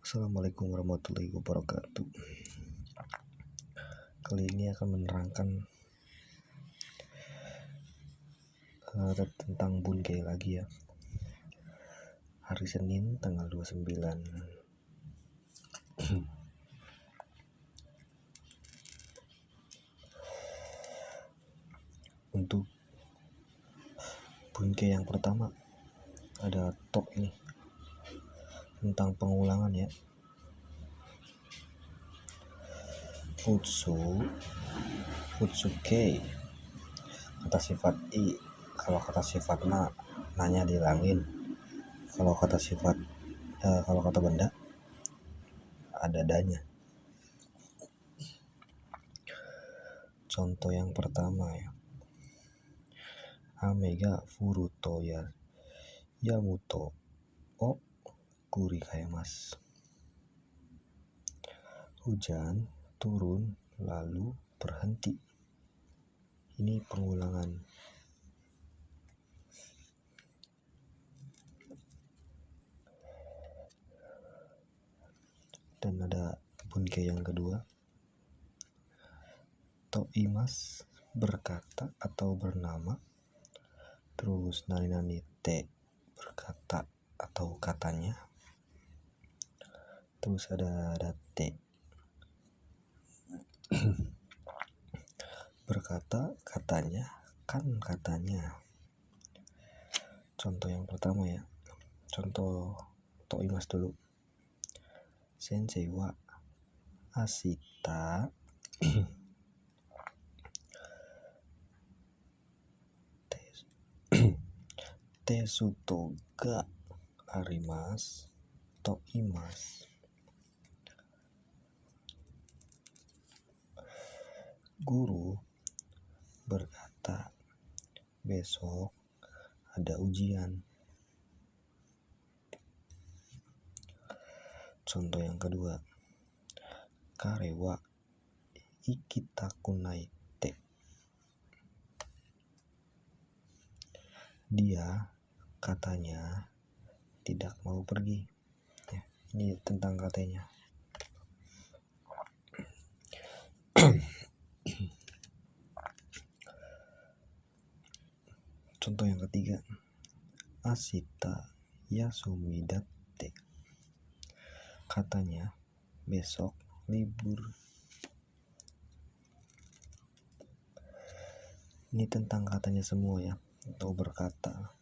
Assalamualaikum warahmatullahi wabarakatuh. Kali ini akan menerangkan tentang Bunkei lagi ya. Hari Senin tanggal 29 Untuk Bunkei yang pertama ada top ini tentang pengulangan ya. Futsuke kata sifat i, kalau kata sifat na nanya dihilangin, kalau kata sifat kalau kata benda ada danya. Contoh yang pertama ya, Amega furuto ya yamuto o kurikaimasu. Hujan turun lalu berhenti. Ini pengulangan. Dan ada Bunkei yang kedua, Toimas berkata atau bernama, terus nani te berkata atau katanya, terus ada te berkata katanya kan katanya. Contoh yang pertama ya, contoh Toimas dulu. Sensei wa ashita tesuto ga arimasu toimasu. Guru berkata besok ada ujian. Contoh yang kedua, kare wa ikitaku naite. Dia katanya tidak mau pergi ya, ini tentang katanya. Contoh yang ketiga, ashita yasumidatte. Katanya besok libur. Ini tentang katanya semua ya, atau berkata.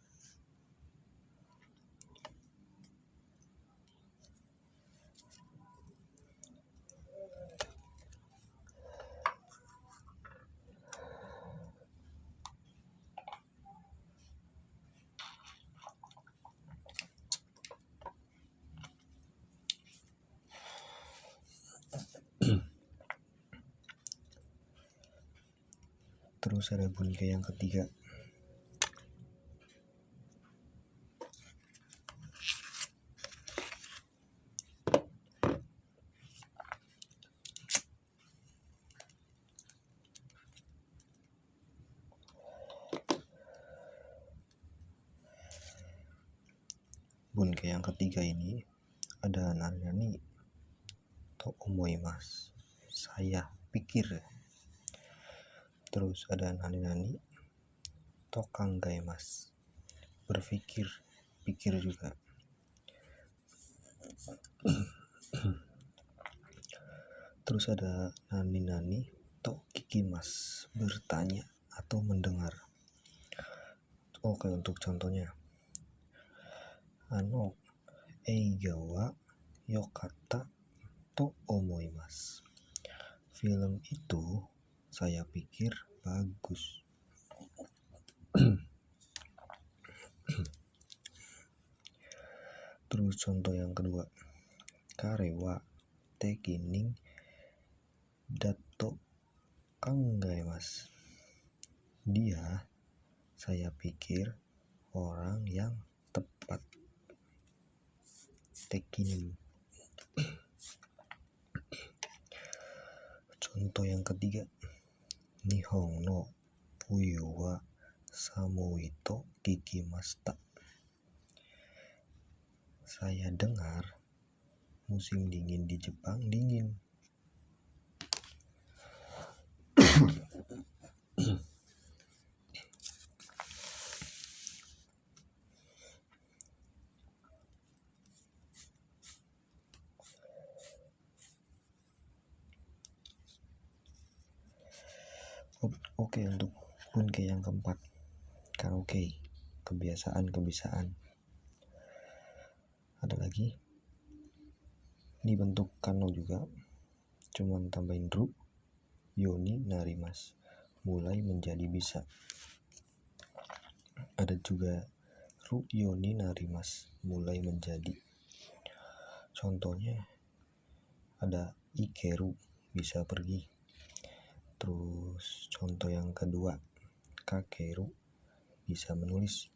Terus ada Bunkei yang ketiga, Bunkei yang ketiga ini ada nani to omoimasu, saya pikir. Terus ada nani to kangaimasu, berpikir, pikir juga. Terus ada nani to kikimasu, bertanya atau mendengar. Oke, untuk contohnya, eiga wa yokatta to omoimasu. Film itu saya pikir bagus. Terus contoh yang kedua, kare wa tekinin dato kangaimasu. Dia, saya pikir, orang yang tepat. Tekinin. Contoh yang ketiga, Nihon no fuyu wa samui to kikimashita. Saya dengar Musim dingin di Jepang dingin. Oke, untuk punke yang keempat, karaoke, kebiasaan. Ada lagi dibentuk kano juga, cuman tambahin ru, yoni narimas, mulai menjadi bisa. Ada juga ru yoni narimas, mulai menjadi. Contohnya ada ikeru, bisa pergi. Terus contoh yang kedua, kakeru, bisa menulis.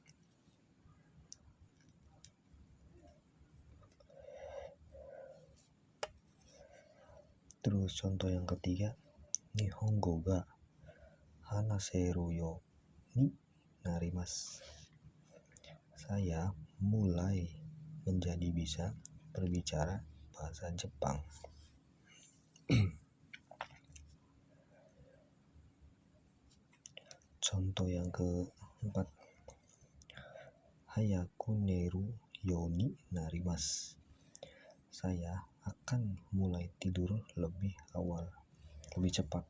Terus contoh yang ketiga, nihongo ga hanaseru yo ni narimasu. Saya mulai menjadi bisa berbicara bahasa Jepang. Contoh yang keempat, hayaku neru yoni narimasu. Saya akan mulai tidur lebih cepat.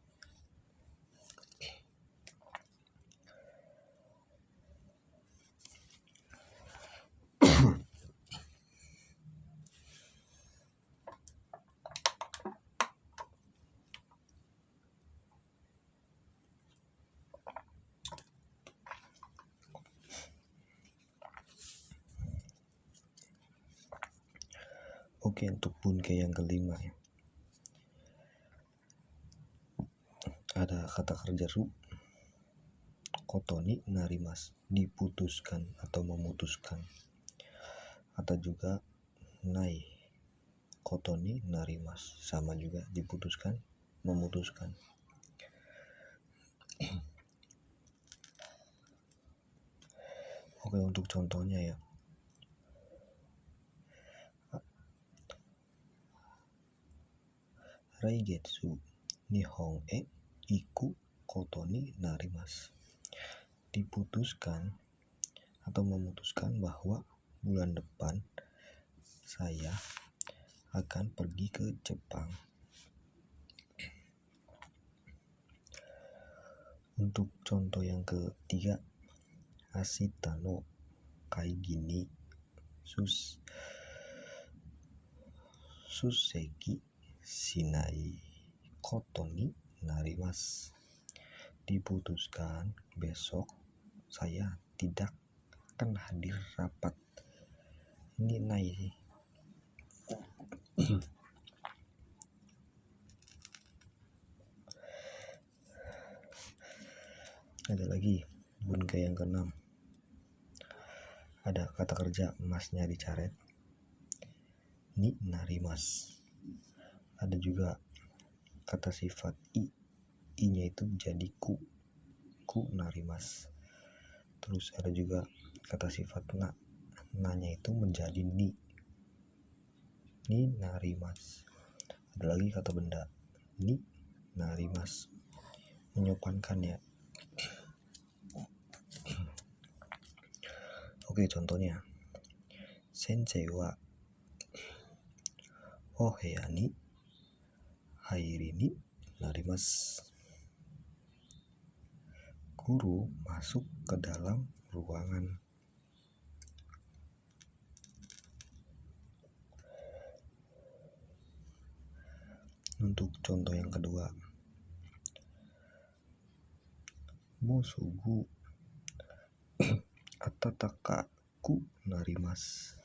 Oke, untuk punke yang kelima ya. Ada kata kerja ru, kotoni narimasu, diputuskan atau memutuskan. Ada juga nai, kotoni narimasu, sama juga diputuskan, memutuskan. Oke, untuk contohnya ya. Raigetsu nihon e iku koto ni narimasu. Diputuskan atau memutuskan bahwa bulan depan saya akan pergi ke Jepang. Untuk contoh yang ketiga, ashita no kaigi ni susseki shinai koto ni narimasu. Diputuskan besok saya tidak akan hadir rapat. Ini nai sih. Ada lagi bunga yang keenam. Ada kata kerja emasnya dicaret, ni narimasu. Ada juga kata sifat i-nya itu jadi ku narimasu. Terus ada juga kata sifat na-nya itu menjadi ni narimasu. Ada lagi kata benda, ni narimasu, menyopankan ya. Oke, contohnya, sensei wa oheya ni hairi ni narimasu. Guru masuk ke dalam ruangan. Untuk contoh yang kedua, mosugu atatakaku narimasu.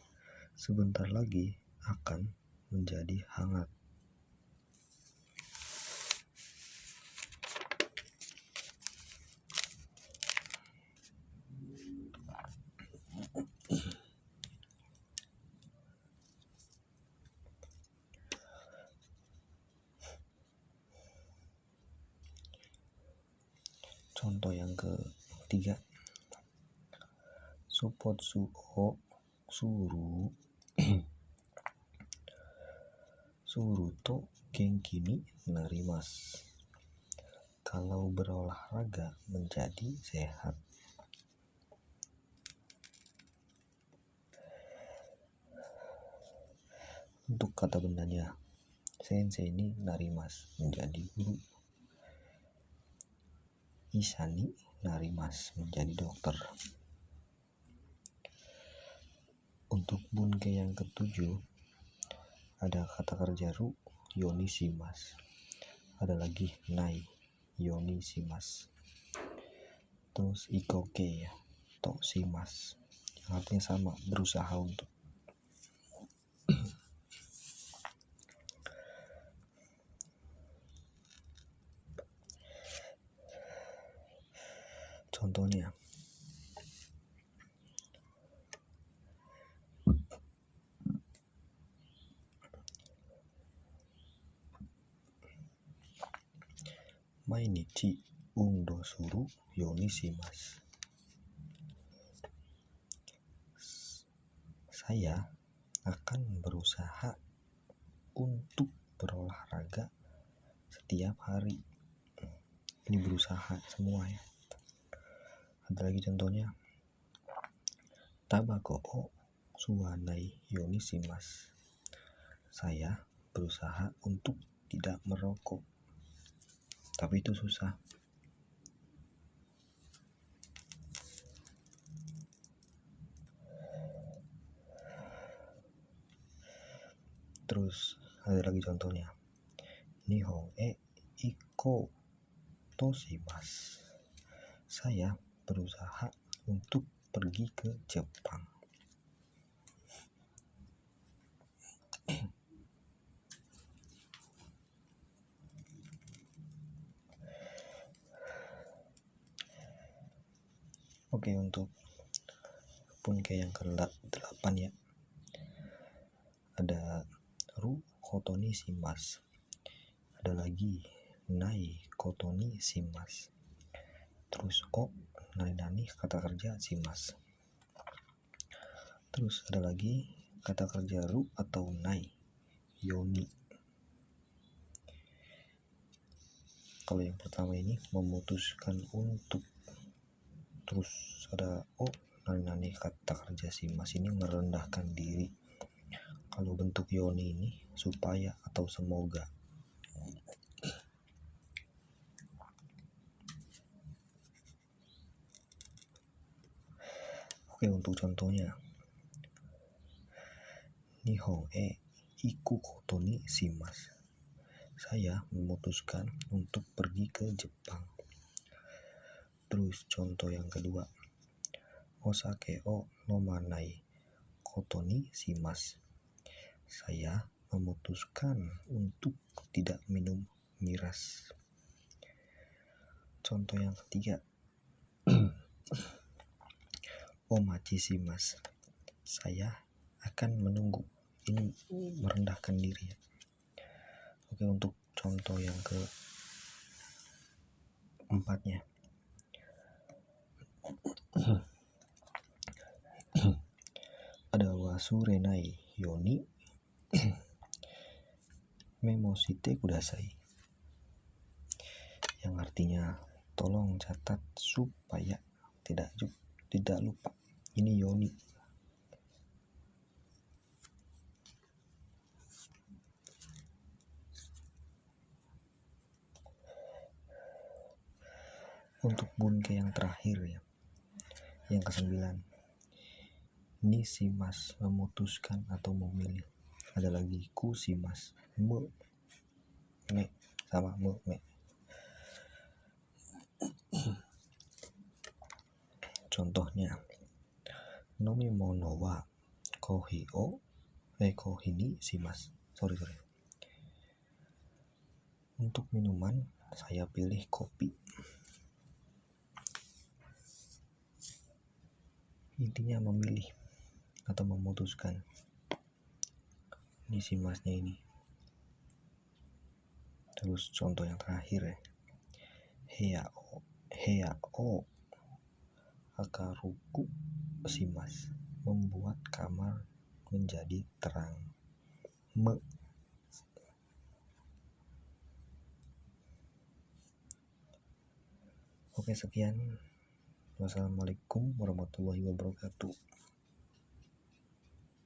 Sebentar lagi akan menjadi hangat. Contoh yang ketiga, Sopotsu o suru Suru to genki ni narimasu. Kalau berolahraga menjadi sehat. Untuk kata bendanya, sensei ni narimasu menjadi guru. Isha ni narimasu menjadi dokter. Untuk bunke yang ketujuh, ada kata kerja ru, yoni shimasu. Ada lagi nai, yoni shimasu. Terus ikoke to shimasu, yang artinya sama, berusaha untuk. Contohnya, mainichi undo suru yoni shimasu. Saya akan berusaha untuk berolahraga setiap hari. Ini berusaha semua ya. Ada lagi contohnya, tabako o suwanai yoni shimasu. Saya berusaha untuk tidak merokok, tapi itu susah. Terus ada lagi contohnya, nihon e iko to shimasu. Saya berusaha untuk pergi ke Jepang. Oke, untuk punke yang ke-8 ya. Ada ru kotoni shimasu. Ada lagi nai kotoni shimasu. Terus o nani kata kerja shimasu. Terus ada lagi kata kerja ru atau nai, yoni. Kalau yang pertama ini memutuskan untuk. Terus ada o nani kata kerja shimasu, ini merendahkan diri. Kalau bentuk yoni ini supaya atau semoga. Oke, untuk contohnya, nihon e iku koto ni shimasu. Saya memutuskan untuk pergi ke Jepang. Terus contoh yang kedua, osake o nomanai koto ni shimasu. Saya memutuskan untuk tidak minum miras. Contoh yang ketiga, omachi shimasu. Saya akan menunggu. Ini merendahkan diri ya. Oke, untuk contoh yang keempatnya, ada wasurenai yoni memoshite kudasai, yang artinya tolong catat supaya tidak lupa. Ini yoni. Untuk bunke yang terakhir ya, yang ke-9, ni shimasu memutuskan atau memilih. Ada lagi ku shimasu, me sama me. Contohnya, nomimono wa kohi ni shimasu. Sorry. Untuk minuman saya pilih kopi. Intinya memilih atau memutuskan. Ini shimasnya ini. Terus contoh yang terakhir ya, heya o akaruku shimasu. Membuat kamar menjadi terang. Oke, sekian. Wassalamualaikum warahmatullahi wabarakatuh.